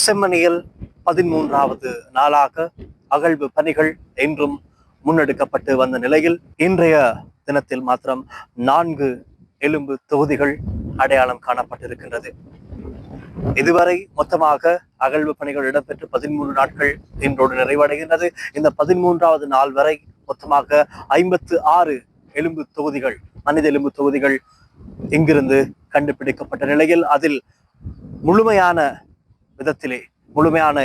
செம்மணியில் 13வது நாளாக அகழ்வு பணிகள் இன்றும் முன்னெடுக்கப்பட்டு வந்த நிலையில் இன்றைய தினத்தில் மாத்திரம் 4 எலும்பு தொகுதிகள் அடையாளம் காணப்பட்டிருக்கின்றது. இதுவரை மொத்தமாக அகழ்வு பணிகள் இடம்பெற்று 13 நாட்கள் இன்றோடு நிறைவடைகின்றது. இந்த 13வது நாள் வரை மொத்தமாக 56 எலும்பு தொகுதிகள், மனித எலும்பு தொகுதிகள் இங்கிருந்து கண்டுபிடிக்கப்பட்ட நிலையில் அதில் முழுமையான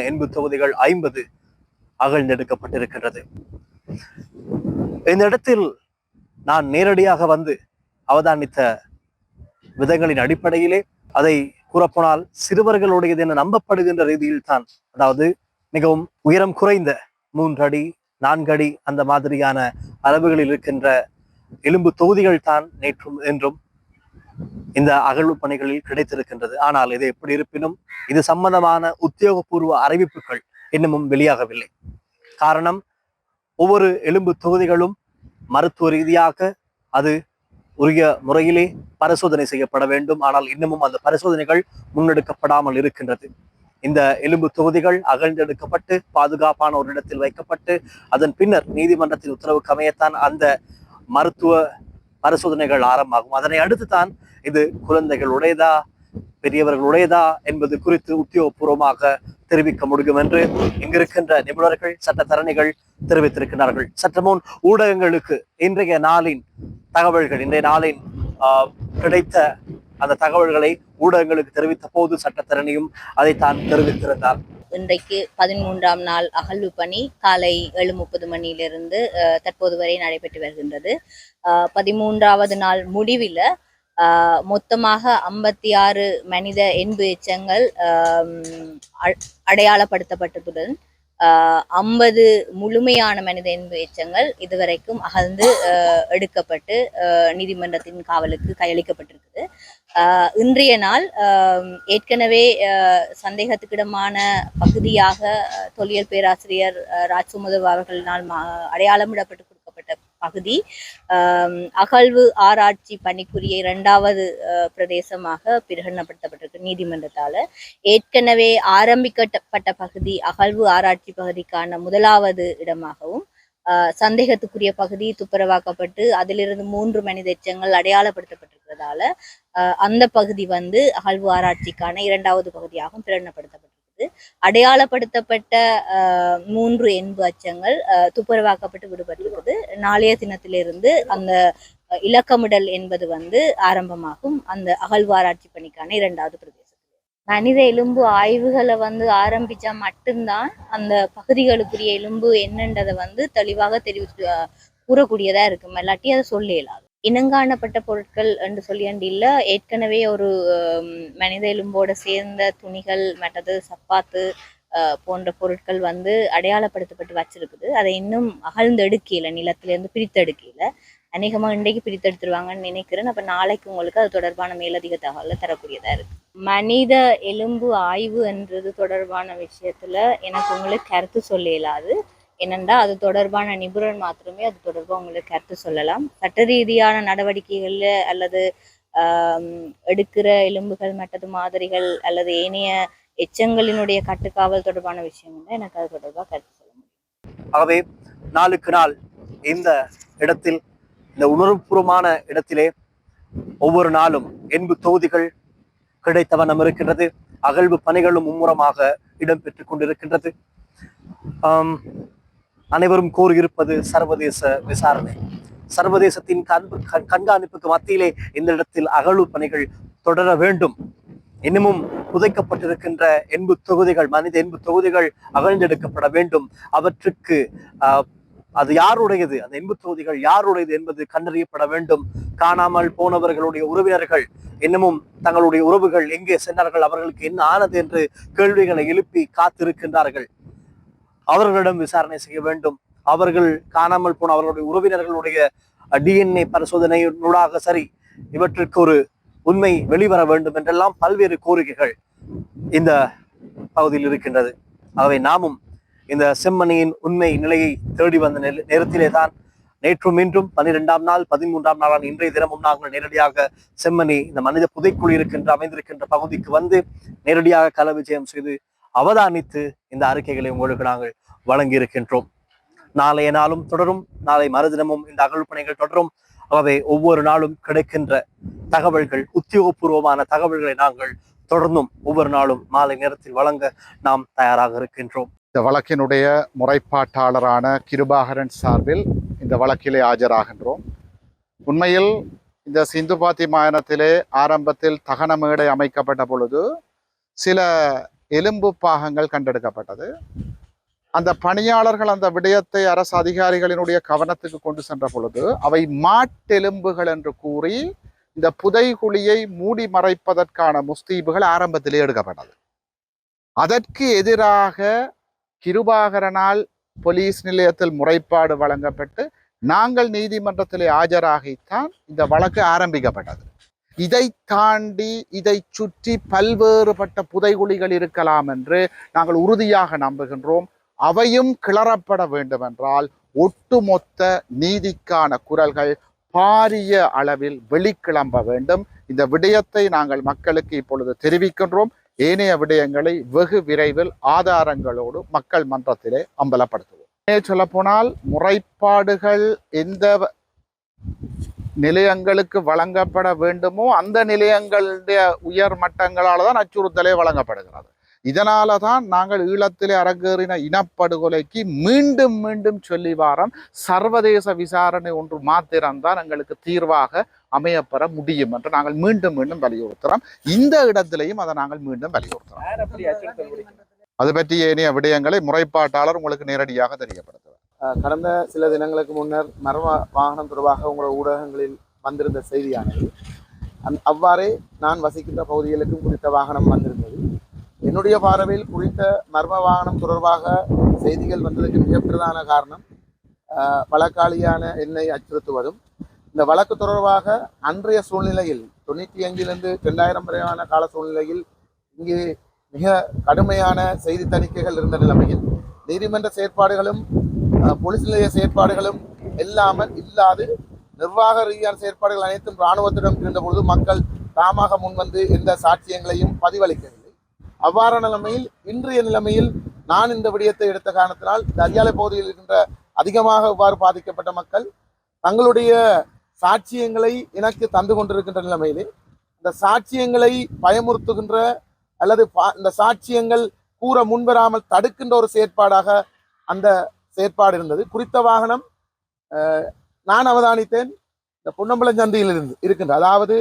எலும்பு தொகுதிகள் 50 அகழ்ந்தெடுக்கப்பட்டிருக்கின்றது. இந்த இடத்தில் நான் நேரடியாக வந்து அவதானித்த விதங்களின் அடிப்படையிலே அதை கூறப்போனால் சிறுவர்களுடையது என நம்பப்படுகின்ற ரீதியில் தான், அதாவது மிகவும் உயரம் குறைந்த 3 அடி 4 அடி அந்த மாதிரியான அளவுகளில் இருக்கின்ற எலும்பு தொகுதிகள் தான் நேற்றும் என்றும் இந்த அகழ்வு பணிகளில் கிடைத்திருக்கின்றது. ஆனால் இது எப்படி இருப்பினும் இது சம்பந்தமான உத்தியோகபூர்வ அறிவிப்புகள் இன்னமும் வெளியாகவில்லை. காரணம், ஒவ்வொரு எலும்பு தொகுதிகளும் மருத்துவ ரீதியாக அது உரிய முறையிலே பரிசோதனை செய்யப்பட வேண்டும். ஆனால் இன்னமும் அந்த பரிசோதனைகள் முன்னெடுக்கப்படாமல் இருக்கின்றது. இந்த எலும்பு தொகுதிகள் அகழ்ந்தெடுக்கப்பட்டு பாதுகாப்பான ஒரு இடத்தில் வைக்கப்பட்டு அதன் பின்னர் நீதிமன்றத்தின் உத்தரவுக்கு அமையத்தான் அந்த மருத்துவ பரிசோதனைகள் ஆரம்பமாகும். அதனை அடுத்துதான் இது குழந்தைகளுடையதா பெரியவர்களுடையதா என்பது குறித்து உத்தியோகபூர்வமாக தெரிவிக்க முடியும் என்று இங்கிருக்கின்ற நிபுணர்கள், சட்டத்தரணிகள் தெரிவித்திருக்கிறார்கள். சற்று முன் ஊடகங்களுக்கு இன்றைய நாளின் கிடைத்த அந்த தகவல்களை ஊடகங்களுக்கு தெரிவித்த போது சட்டத்தரணியும் அதைத்தான் தெரிவித்திருந்தார். இன்றைக்கு 13ஆம் நாள் அகழ்வு பணி காலை 7:30 மணியிலிருந்து தற்போது வரை நடைபெற்று வருகின்றது. 13வது நாள் முடிவில் மொத்தமாக 56 மனித எண்பு எச்சங்கள் அடையாளப்படுத்தப்பட்டதுடன் 50 முழுமையான மனித எண்பு எச்சங்கள் இதுவரைக்கும் அகழ்ந்து எடுக்கப்பட்டு நீதிமன்றத்தின் காவலுக்கு கையளிக்கப்பட்டிருக்குது. இன்றைய நாள் ஏற்கனவே சந்தேகத்துக்கிடமான பகுதியாக தொல்லியல் பேராசிரியர் ராஜ்சுமதவ் அவர்களினால் அடையாளமிடப்பட்டு கொடுக்கப்பட்ட பகுதி அகழ்வு ஆராய்ச்சி பணிக்குரிய 2வது பிரதேசமாக பிரகடனப்படுத்தப்பட்டிருக்கு நீதிமன்றத்தால. ஏற்கனவே ஆரம்பிக்கப்பட்ட பகுதி அகழ்வு ஆராய்ச்சி பகுதிக்கான 1வது இடமாகவும் சந்தேகத்துக்குரிய பகுதி துப்புரவாக்கப்பட்டு அதிலிருந்து 3 மனித எச்சங்கள் அடையாளப்படுத்தப்பட்டிருக்கிறதால அந்த பகுதி அகழ்வு ஆராய்ச்சிக்கான 2வது பகுதியாகவும் பிரகடனப்படுத்தப்பட்டிருக்குது. அடையாளப்படுத்தப்பட்ட 3 எண்பு அச்சங்கள் துப்புரவாக்கப்பட்டு விடுபட்டிருக்குது. நாளைய தினத்திலிருந்து அந்த இலக்கமிடல் என்பது ஆரம்பமாகும் அந்த அகழ்வு ஆராய்ச்சி பணிக்கான 2வது பிரதேசம். மனித எலும்பு ஆய்வுகளை ஆரம்பிச்சா மட்டும்தான் அந்த பகுதிகளுக்குரிய எலும்பு என்னன்றதை தெளிவாக கூறக்கூடியதா இருக்கும். இல்லாட்டி அதை சொல்ல இயலாது. இனங்காணப்பட்ட பொருட்கள் என்று சொல்லியண்டில்ல, ஏற்கனவே ஒரு மனித எலும்போட சேர்ந்த துணிகள் மற்றது சப்பாத்து போன்ற பொருட்கள் அடையாளப்படுத்தப்பட்டு வச்சிருக்குது. அதை இன்னும் அகழ்ந்து எடுக்கல, நிலத்திலிருந்து பிரித்தெடுக்கல. அநேகமாக இன்றைக்கு பிரித்தெடுத்துருவாங்கன்னு நினைக்கிறேன். அப்போ நாளைக்கு உங்களுக்கு அது தொடர்பான மேலதிக தகவலை தரக்கூடியதா இருக்கு. மனித எலும்பு ஆய்வு என்றது தொடர்பான விஷயத்துல எனக்கு உங்களுக்கு கருத்து சொல்ல இயலாது. என்னென்றா அது தொடர்பான நிபுணர் மாத்திரமே அது தொடர்பாக உங்களுக்கு கருத்து சொல்லலாம். சட்ட ரீதியான நடவடிக்கைகள்ல அல்லது எடுக்கிற எலும்புகள் மற்றது மாதிரிகள் அல்லது ஏனைய எச்சங்களினுடைய கட்டுக்காவல் தொடர்பான விஷயங்கள் எனக்கு அது தொடர்பாக கருத்து சொல்ல முடியும். ஆகவே நாளுக்கு நாள் இந்த இடத்தில், இந்த உணர்வுபூர்வமான இடத்திலே ஒவ்வொரு நாளும் எண்பு தொகுதிகள் கிடைத்த வண்ணம் இருக்கின்றது. அகழ்வு பணிகளும் மும்முரமாக இடம்பெற்றுக் கொண்டிருக்கின்றது. அனைவரும் கோரியிருப்பது சர்வதேச விசாரணை. சர்வதேசத்தின் கண்காணிப்புக்கு மத்தியிலே இந்த இடத்தில் அகழ்வு பணிகள் தொடர வேண்டும். இன்னமும் புதைக்கப்பட்டிருக்கின்ற எண்பு தொகுதிகள், மனித எண்பு தொகுதிகள் அகழ்ந்தெடுக்கப்பட வேண்டும். அவற்றுக்கு அது யாருடையது, அந்த எண்பு தொகுதிகள் யாருடையது என்பது கண்டறியப்பட வேண்டும். காணாமல் போனவர்களுடைய உறவினர்கள் இன்னமும் தங்களுடைய உறவுகள் எங்கே சென்றார்கள், அவர்களுக்கு என்ன ஆனது என்று கேள்விகளை எழுப்பி காத்திருக்கின்றார்கள். அவர்களிடம் விசாரணை செய்ய வேண்டும். அவர்கள் காணாமல் போன அவர்களுடைய உறவினர்களுடைய DNA பரிசோதனையினூடாக சரி, இவற்றுக்கு ஒரு உண்மை வெளிவர வேண்டும் என்றெல்லாம் பல்வேறு கோரிக்கைகள் இந்த பகுதியில் இருக்கின்றது. ஆகவே நாமும் இந்த செம்மணியின் உண்மை நிலையை தேடி வந்த நேரத்திலே தான் நேற்றும் இன்றும் 12ஆம் நாள் 13ஆம் நாளான இன்றைய தினமும் நாங்கள் நேரடியாக செம்மணி இந்த மனித புதைக்குழி அமைந்திருக்கின்ற பகுதிக்கு நேரடியாக கள விஜயம் செய்து அவதானித்து இந்த அறிக்கைகளை உங்களுக்கு நாங்கள் வழங்கி இருக்கின்றோம். நாளைய நாளும் தொடரும், நாளை மறுதினமும் இந்த அகழ்ப்பணிகள் தொடரும். ஆகவே ஒவ்வொரு நாளும் கிடைக்கின்ற தகவல்கள், உத்தியோகபூர்வமான தகவல்களை நாங்கள் தொடர்ந்தும் ஒவ்வொரு நாளும் மாலை நேரத்தில் வழங்க நாம் தயாராக இருக்கின்றோம். இந்த வழக்கினுடைய முறைப்பாட்டாளரான கிருபாகரன் சார்பில் இந்த வழக்கிலே ஆஜராகின்றோம். உண்மையில் இந்த சிந்துபாத்தி மாகாணத்திலே ஆரம்பத்தில் தகன மேடை அமைக்கப்பட்ட பொழுது சில எலும்பு பாகங்கள் கண்டெடுக்கப்பட்டது. அந்த பணியாளர்கள் அந்த விடயத்தை அரசு அதிகாரிகளினுடைய கவனத்துக்கு கொண்டு சென்ற பொழுது அவை மாட்டெலும்புகள் என்று கூறி இந்த புதைகுழியை மூடி மறைப்பதற்கான முஸ்தீபுகள் ஆரம்பத்திலே எடுக்கப்பட்டது. அதற்கு எதிராக கிருபாகரனால் போலீஸ் நிலையத்தில் முறைப்பாடு வழங்கப்பட்டு நாங்கள் நீதிமன்றத்திலே ஆஜராகித்தான் இந்த வழக்கு ஆரம்பிக்கப்பட்டது. இதை தாண்டி இதை சுற்றி பல்வேறுபட்ட புதைகுழிகள் இருக்கலாம் என்று நாங்கள் உறுதியாக நம்புகின்றோம். அவையும் கிளறப்பட வேண்டும் என்றால் ஒட்டுமொத்த நீதிக்கான குரல்கள் பாரிய அளவில் வெளிக்கிளம்ப வேண்டும். இந்த விடயத்தை நாங்கள் மக்களுக்கு இப்பொழுது தெரிவிக்கின்றோம். ஏனைய விடயங்களை வெகு விரைவில் ஆதாரங்களோடு மக்கள் மன்றத்திலே அம்பலப்படுத்துவோம். சொல்ல போனால் முறைப்பாடுகள் எந்த நிலையங்களுக்கு வழங்கப்பட வேண்டுமோ அந்த நிலையங்களுடைய உயர் மட்டங்களால் தான் அச்சுறுத்தலே வழங்கப்படுகிறது. இதனால தான் நாங்கள் ஈழத்திலே அரங்கேறின இனப்படுகொலைக்கு மீண்டும் மீண்டும் சொல்லி வாரம் சர்வதேச விசாரணை ஒன்று மாத்திரம்தான் எங்களுக்கு தீர்வாக அமையப்பெற முடியும் என்று நாங்கள் மீண்டும் மீண்டும் வலியுறுத்துகிறோம். இந்த இடத்திலையும் அதை நாங்கள் மீண்டும் வலியுறுத்துகிறோம். அது பற்றி ஏனைய விடயங்களை முறைப்பாட்டாளர் உங்களுக்கு நேரடியாக தெரியப்படுத்துவார். கடந்த சில தினங்களுக்கு முன்னர் மர்ம வாகனம் தொடர்பாக உங்களோட ஊடகங்களில் வந்திருந்த செய்தியானது அவ்வாறே நான் வசிக்கின்ற பகுதிகளுக்கும் குறித்த வாகனம் வந்திருந்தது. என்னுடைய பார்வையில் குறித்த மர்ம வாகனம் தொடர்பாக செய்திகள் வந்ததுக்கு மிக பிரதான காரணம் வழக்காளியான என்னை அச்சுறுத்துவதும், இந்த வழக்கு தொடர்பாக அன்றைய சூழ்நிலையில் 95 2000 வரையான கால சூழ்நிலையில் இங்கு மிக கடுமையான செய்தி தணிக்கைகள் இருந்த நிலைமையில் நீதிமன்ற செயற்பாடுகளும் போலீஸ் நிலைய செயற்பாடுகளும் இல்லாது நிர்வாக ரீதியான செயற்பாடுகள் அனைத்தும் இராணுவத்திடம் இருந்தபொழுது மக்கள் தாமாக முன்வந்து எந்த சாட்சியங்களையும் பதிவளிக்கவில்லை. அவ்வாறான நிலைமையில் இன்றைய நிலைமையில் நான் இந்த விடயத்தை எடுத்த காரணத்தினால் அரியாலை பகுதியில் இருக்கின்ற அதிகமாக இவ்வாறு பாதிக்கப்பட்ட மக்கள் தங்களுடைய சாட்சியங்களை எனக்கு தந்து கொண்டிருக்கின்ற நிலைமையிலே இந்த சாட்சியங்களை பயமுறுத்துகின்ற அல்லது இந்த சாட்சியங்கள் கூற முன்வராமல் தடுக்கின்ற ஒரு செயற்பாடாக அந்த செயற்பாடு இருந்தது. குறித்த வாகனம் நான் அவதானித்தேன் இந்த பொன்னம்பலம் சந்தையில் இருக்கின்ற, அதாவது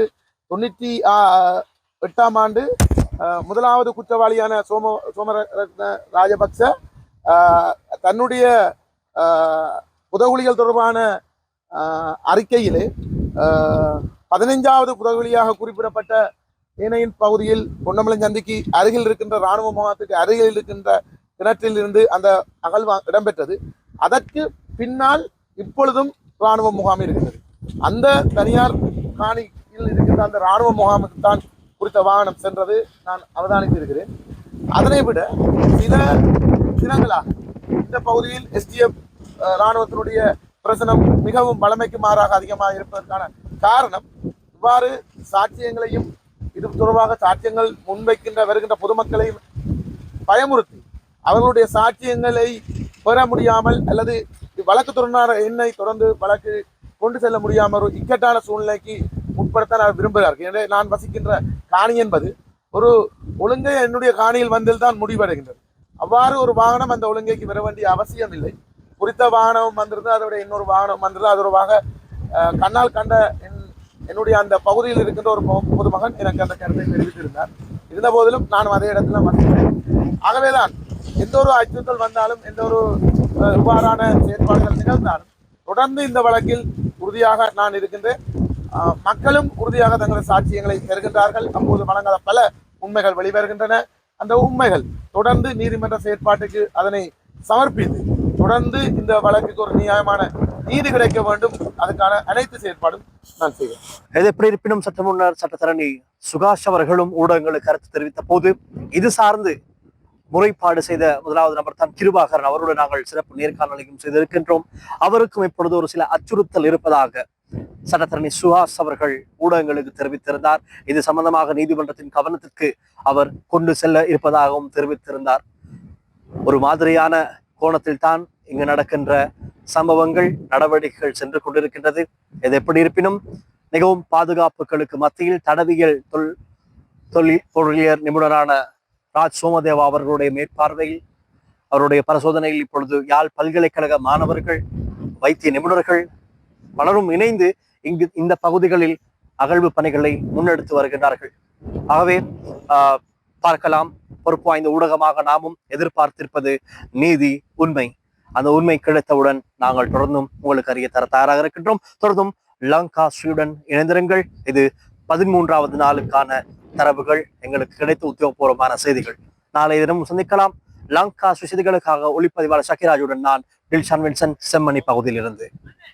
98ஆம் ஆண்டு முதலாவது குற்றவாளியான சோமரத்ன ராஜபக்ச தன்னுடைய புதகுலிகள் தொடர்பான அறிக்கையிலே 15வது புதகுலியாக குறிப்பிடப்பட்ட ஏனையின் பகுதியில் பொன்னம்பலம் சந்திக்கு அருகில் இருக்கின்ற இராணுவ முகாமத்துக்கு அருகில் இருக்கின்ற கிணற்றில் இருந்து அந்த அகழ்வு இடம்பெற்றது. அதற்கு பின்னால் இப்பொழுதும் இராணுவ முகாம் இருக்கின்றது. அந்த தனியார் காணியில் இருக்கின்ற அந்த இராணுவ முகாமுக்கு தான் குறித்த வாகனம் சென்றது நான் அவதானித்திருக்கிறேன். அதனை விட சில தினங்களாக இந்த பகுதியில் SDF இராணுவத்தினுடைய பிரசனம் மிகவும் வளமைக்கு மாறாக அதிகமாக இருப்பதற்கான காரணம் இவ்வாறு சாட்சியங்களையும் இது தொடர்பாக சாட்சியங்கள் முன்வைக்கின்ற வருகின்ற பொதுமக்களையும் பயமுறுத்தி அவர்களுடைய சாட்சியங்களை பெற முடியாமல் அல்லது வழக்கு தொடர்பான எண்ணை தொடர்ந்து வழக்கு கொண்டு செல்ல முடியாமல் ஒரு இக்கட்டான சூழ்நிலைக்கு உட்படுத்த நான் விரும்புகிறார்கள். எனவே நான் வசிக்கின்ற காணி என்பது ஒரு ஒழுங்கை என்னுடைய காணியில் வந்தில் தான் முடிவடைகின்றது. அவ்வாறு ஒரு வாகனம் அந்த ஒழுங்கைக்கு வர வேண்டிய அவசியம் இல்லை. குறித்த வாகனம் வந்திருந்தால் அதோட இன்னொரு வாகனம் வந்திருந்தால் அது தொடர்பாக கண்ணால் கண்ட என்னுடைய அந்த பகுதியில் இருக்கின்ற ஒரு பொதுமகன் எனக்கு அந்த கருத்தை தெரிவித்திருந்தார். இருந்த போதிலும் நான் அதே இடத்துல வசிக்கிறேன். ஆகவேதான் எந்த ஒரு அச்சுறுத்தல் வந்தாலும் எந்த ஒரு இவ்வாறான செயற்பாடுகள் நிகழ்ந்தாலும் தொடர்ந்து இந்த வழக்கில் உறுதியாக நான் இருக்கின்றேன். மக்களும் உறுதியாக தங்களது சாட்சியங்களை பெறுகின்றார்கள். அப்போது வழங்காத பல உண்மைகள் வெளிவருகின்றன. அந்த உண்மைகள் தொடர்ந்து நீதிமன்ற செயற்பாட்டுக்கு அதனை சமர்ப்பித்து தொடர்ந்து இந்த வழக்குக்கு ஒரு நியாயமான நீதி கிடைக்க வேண்டும். அதுக்கான அனைத்து செயற்பாடும் நான் செய்வேன். எது எப்படி இருப்பினும் சற்று முன்னர் சட்டத்தரணி சுகாஷ் அவர்களும் ஊடகங்களுக்கு கருத்து தெரிவித்த போது இது சார்ந்து முறைப்பாடு செய்த முதலாவது நபர் தான் கிருபாகரன் அவருடன் நாங்கள் சிறப்பு நேர்காணலையும் செய்திருக்கின்றோம். அவருக்கும் இப்பொழுது ஒரு சில அச்சுறுத்தல் இருப்பதாக சட்டத்தரணி சுஹாஸ் அவர்கள் ஊடகங்களுக்கு தெரிவித்திருந்தார். இது சம்பந்தமாக நீதிமன்றத்தின் கவனத்திற்கு அவர் கொண்டு செல்ல இருப்பதாகவும் தெரிவித்திருந்தார். ஒரு மாதிரியான கோணத்தில் தான் இங்கு நடக்கின்ற சம்பவங்கள் நடவடிக்கைகள் சென்று கொண்டிருக்கின்றது. இது எப்படி இருப்பினும் மிகவும் பாதுகாப்புகளுக்கு மத்தியில் தடவியல் பொருளியல் நிபுணரான ராஜ் சோமதேவா அவர்களுடைய மேற்பார்வையில் அவருடைய பரிசோதனையில் இப்பொழுது யாழ் பல்கலைக்கழக மாணவர்கள், வைத்திய நிபுணர்கள் பலரும் இணைந்து இங்கு இந்த பகுதிகளில் அகழ்வு பணிகளை முன்னெடுத்து வருகின்றார்கள். ஆகவே பார்க்கலாம், பொறுப்பு வாய்ந்த ஊடகமாக நாமும் எதிர்பார்த்திருப்பது நீதி, உண்மை. அந்த உண்மை கிடைத்தவுடன் நாங்கள் தொடர்ந்தும் உங்களுக்கு அறிய தர தயாராக இருக்கின்றோம். தொடர்ந்தும் லங்கா ஸ்ரீயுடன் இணைந்திருங்கள். இது 13வது நாளுக்கான தரவுகள், எங்களுக்கு கிடைத்த உத்தியோகபூர்வமான செய்திகள். நாளைய தினம் சந்திக்கலாம். லங்கா செய்திகளுக்காக ஒளிப்பதிவாளர் ஷக்கிராஜுடன் நான் டில்ஷான் வின்சன், செம்மணி பகுதியிலிருந்து.